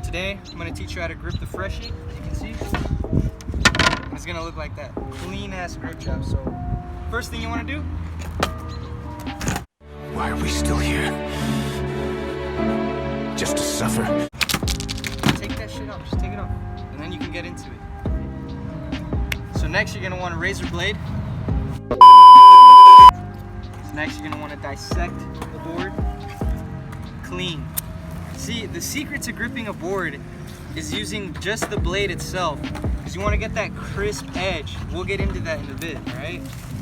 today I'm going to teach you how to grip the freshie. As you can see, it's going to look like that. Clean ass grip job. So first thing you want to do. Why are we still here? Just to suffer? Take that shit off. Just take it off. And then you can get into it. So next you're going to want a razor blade. So next you're going to want to dissect the board. Clean. See, the secret to gripping a board is using just the blade itself, because you want to get that crisp edge. We'll get into that in a bit, alright?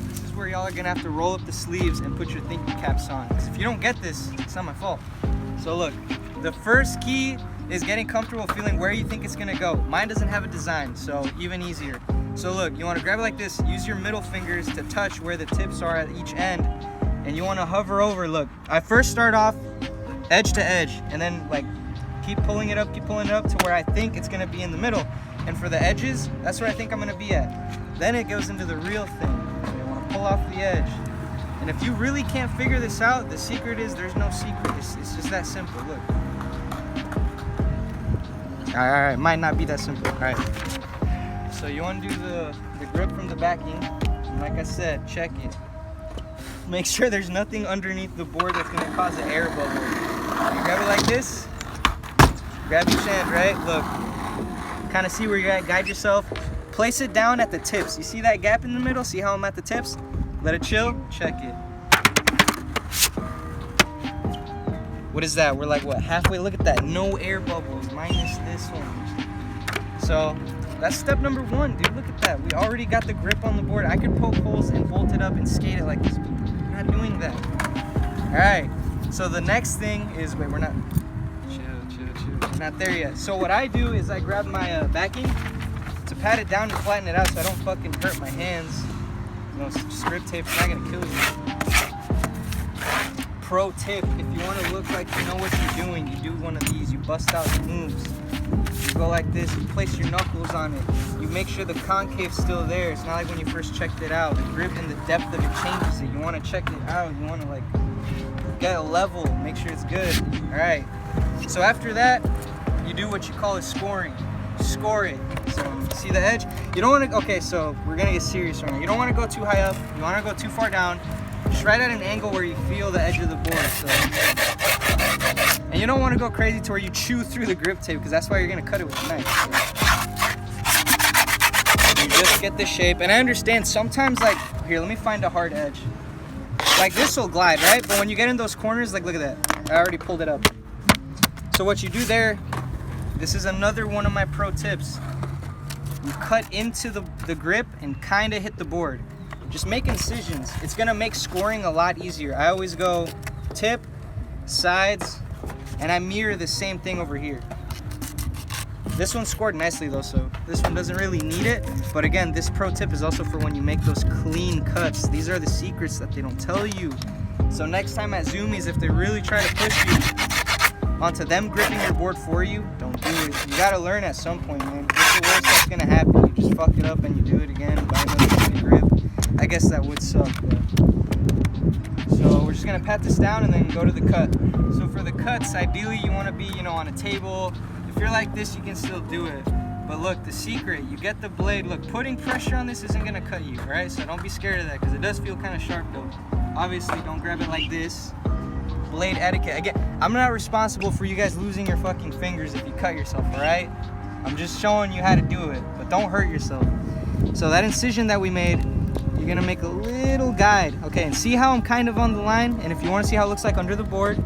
This is where y'all are gonna have to roll up the sleeves and put your thinking caps on, because if you don't get this, it's not my fault. So look, the first key is getting comfortable feeling where you think it's gonna go. Mine doesn't have a design, so even easier. So look, you want to grab it like this, use your middle fingers to touch where the tips are at each end, and you want to hover over. Look, I first start off edge to edge, and then like keep pulling it up to where I think it's gonna be in the middle. And for the edges, that's where I think I'm gonna be at. Then it goes into the real thing. So you wanna pull off the edge. And if you really can't figure this out, the secret is there's no secret. It's just that simple. Look. All right, might not be that simple. All right. So you wanna do the grip from the backing. And like I said, check it. Make sure there's nothing underneath the board that's gonna cause an air bubble. You grab it like this, grab each end, right? Look, kind of see where you're at, guide yourself. Place it down at the tips. You see that gap in the middle? See how I'm at the tips? Let it chill, check it. What is that? We're like, what, halfway? Look at that, no air bubbles, minus this one. So that's step number one, dude. Look at that. We already got the grip on the board. I could poke holes and bolt it up and skate it like this, but we're not doing that. All right. So the next thing is, wait, we're not, chill. We're not there yet. So what I do is I grab my backing to pat it down and flatten it out so I don't fucking hurt my hands. You know, strip tape's not gonna kill you. Pro tip, if you wanna look like you know what you're doing, you do one of these. You bust out the moves. You go like this, you place your knuckles on it. You make sure the concave's still there. It's not like when you first checked it out. The grip and the depth of it changes it. You wanna check it out. You wanna like get a level, make sure it's good. All right, so after that you do what you call a scoring. Score it. So see the edge, you don't want to, okay, so we're gonna get serious right now. You don't want to go too high up, you want to go too far down, just right at an angle where you feel the edge of the board. So, and you don't want to go crazy to where you chew through the grip tape, because that's why you're gonna cut it with a knife. So you just get the shape. And I understand sometimes, like, here, let me find a hard edge. Like this will glide, right? But when you get in those corners, like look at that. I already pulled it up. So what you do there, this is another one of my pro tips. You cut into the grip and kind of hit the board. Just make incisions. It's gonna make scoring a lot easier. I always go tip, sides, and I mirror the same thing over here. This one scored nicely though, so this one doesn't really need it. But again, this pro tip is also for when you make those clean cuts. These are the secrets that they don't tell you. So next time at Zoomies, if they really try to push you onto them gripping your board for you, don't do it. You gotta learn at some point, man. What's the worst that's gonna happen? You just fuck it up and you do it again, buy another fucking grip. I guess that would suck, but. So we're just gonna pat this down and then go to the cut. So for the cuts, ideally you wanna be, on a table. If you're like this, you can still do it. But look, the secret, you get the blade. Look, putting pressure on this isn't gonna cut you, right? So don't be scared of that, because it does feel kind of sharp though. Obviously, don't grab it like this. Blade etiquette. Again, I'm not responsible for you guys losing your fucking fingers if you cut yourself, all right? I'm just showing you how to do it, but don't hurt yourself. So that incision that we made, you're gonna make a little guide. Okay, and see how I'm kind of on the line? And if you wanna see how it looks like under the board,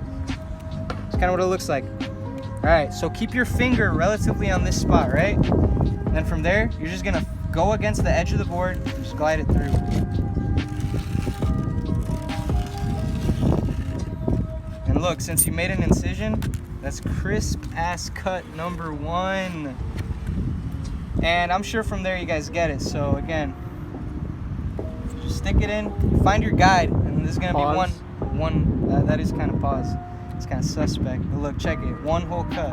it's kind of what it looks like. All right, so keep your finger relatively on this spot, right? And then from there, you're just gonna go against the edge of the board and just glide it through. And look, since you made an incision, that's crisp ass cut number one. And I'm sure from there you guys get it. So again, just stick it in, find your guide, and this is gonna pause. be one, that is kind of pause. It's kind of suspect, but look, check it. One whole cut.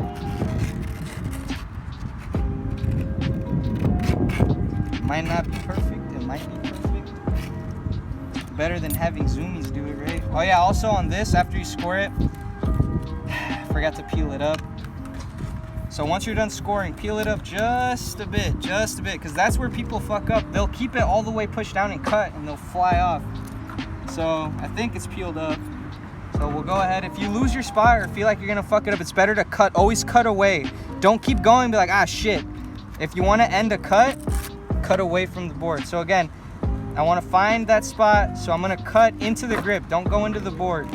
Might not be perfect. It might be perfect. Better than having Zoomies do it, right? Oh yeah, also on this, after you score it, forgot to peel it up. So once you're done scoring, peel it up just a bit, because that's where people fuck up. They'll keep it all the way pushed down and cut, and they'll fly off. So I think it's peeled up. So we'll go ahead. If you lose your spot or feel like you're gonna fuck it up, it's better to cut. Always cut away. Don't keep going and be like, ah, shit. If you wanna end a cut, cut away from the board. So again, I wanna find that spot, so I'm gonna cut into the grip. Don't go into the board.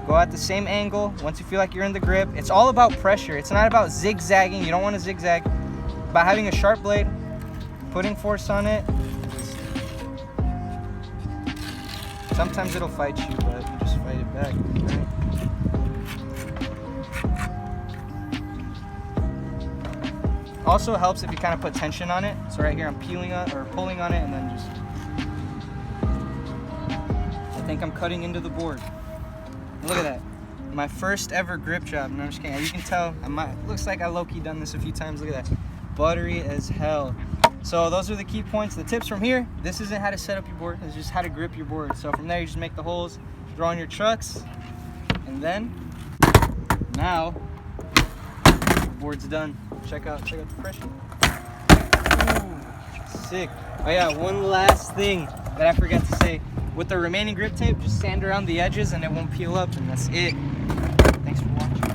Go at the same angle. Once you feel like you're in the grip, it's all about pressure. It's not about zigzagging. You don't wanna zigzag. By having a sharp blade, putting force on it. Sometimes it'll fight you, but you just fight it back, right? Also helps if you kind of put tension on it. So right here I'm peeling on or pulling on it, and then just, I think I'm cutting into the board. Look at that. My first ever grip job. No, I'm just kidding. You can tell, looks like I low-key done this a few times. Look at that. Buttery as hell. So those are the key points. The tips from here, this isn't how to set up your board, it's just how to grip your board. So from there you just make the holes, draw on your trucks, and then now the board's done. Check out the pressure. Ooh, sick. Oh yeah, one last thing that I forgot to say. With the remaining grip tape, just sand around the edges and it won't peel up, and that's it. Thanks for watching.